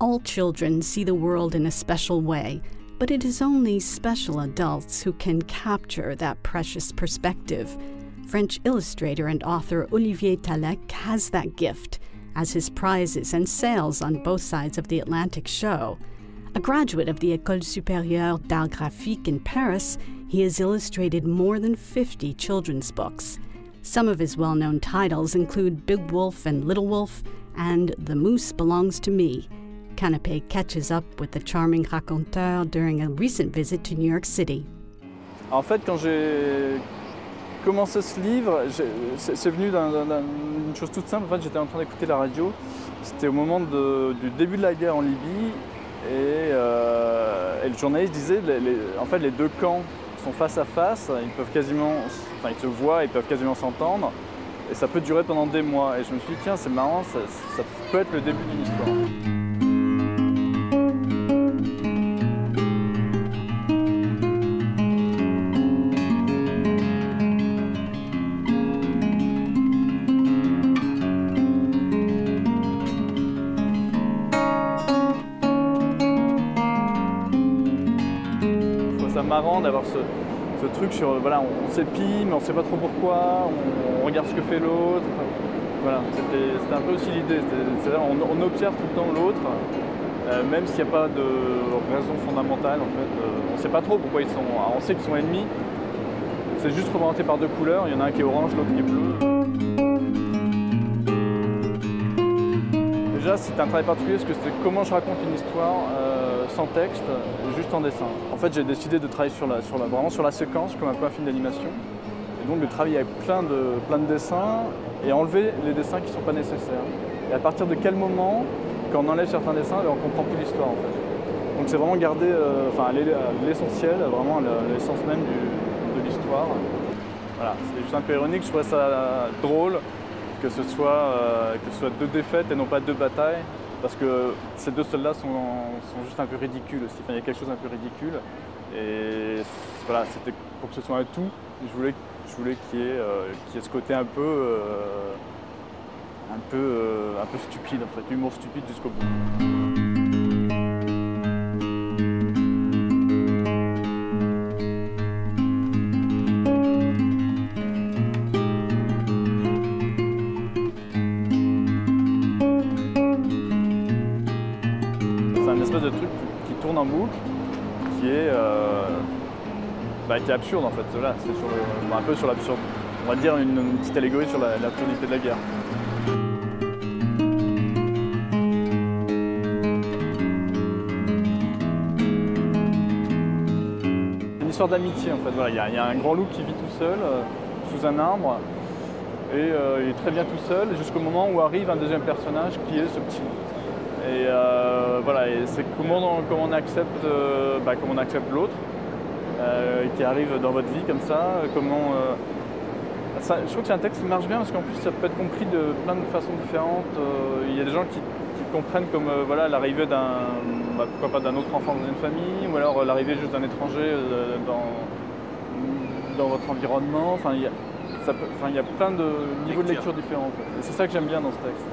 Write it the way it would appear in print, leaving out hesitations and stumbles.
All children see the world in a special way, but it is only special adults who can capture that precious perspective. French illustrator and author Olivier Talek has that gift, as his prizes and sales on both sides of the Atlantic show. A graduate of the École Supérieure d'Art Graphique in Paris, he has illustrated more than 50 children's books. Some of his well-known titles include Big Wolf and Little Wolf and The Moose Belongs to Me. Canapé catches up with the charming raconteur during a recent visit to New York City. En fait, quand j'ai commencé ce livre, c'est venu d'une chose toute simple. En fait, j'étais en train d'écouter la radio. C'était au moment du début de la guerre en Libye. Et le journaliste disait en fait, les deux camps sont face à face. Ils peuvent quasiment, enfin, ils se voient, ils peuvent quasiment s'entendre. Et ça peut durer pendant des mois. Et je me suis dit, tiens, c'est marrant, ça peut être le début d'une histoire. C'est marrant d'avoir ce truc sur, voilà, on s'épie mais on ne sait pas trop pourquoi, on regarde ce que fait l'autre. Voilà, c'était un peu aussi l'idée, c'est-à-dire on observe tout le temps l'autre, même s'il n'y a pas de raison fondamentale en fait. On ne sait pas trop pourquoi ils sont, alors on sait qu'ils sont ennemis, c'est juste représenté par deux couleurs, il y en a un qui est orange, l'autre qui est bleu. Déjà c'était un travail particulier parce que c'était comment je raconte une histoire sans texte, juste en dessin. En fait, j'ai décidé de travailler vraiment sur la séquence, comme un peu un film d'animation. Et donc de travailler avec plein de dessins et enlever les dessins qui ne sont pas nécessaires. Et à partir de quel moment, quand on enlève certains dessins, on ne comprend plus l'histoire en fait. Donc c'est vraiment garder l'essentiel, vraiment l'essence même de l'histoire. Voilà, c'était juste un peu ironique, je trouvais ça drôle que ce soit deux défaites et non pas deux batailles. Parce que ces deux soldats sont juste un peu ridicules aussi. Enfin, il y a quelque chose d'un peu ridicule. Et voilà, c'était pour que ce soit un tout. Je voulais qu'il y ait ce côté un peu stupide en fait, humour stupide jusqu'au bout. C'est un espèce de truc qui tourne en boucle, qui est absurde en fait. Là, c'est un peu sur l'absurde. On va dire une petite allégorie sur l'absurdité de la guerre. C'est une histoire d'amitié en fait. Voilà, il y a un grand loup qui vit tout seul sous un arbre et il est très bien tout seul jusqu'au moment où arrive un deuxième personnage qui est ce petit loup. Et voilà, et c'est comment on accepte l'autre qui arrive dans votre vie comme ça. Je trouve que c'est un texte qui marche bien parce qu'en plus ça peut être compris de plein de façons différentes. Il y a des gens qui comprennent comme voilà, l'arrivée pourquoi pas d'un autre enfant dans une famille, ou alors l'arrivée juste d'un étranger dans votre environnement. Enfin, il y a plein de niveaux de lecture différents. En fait. Et c'est ça que j'aime bien dans ce texte.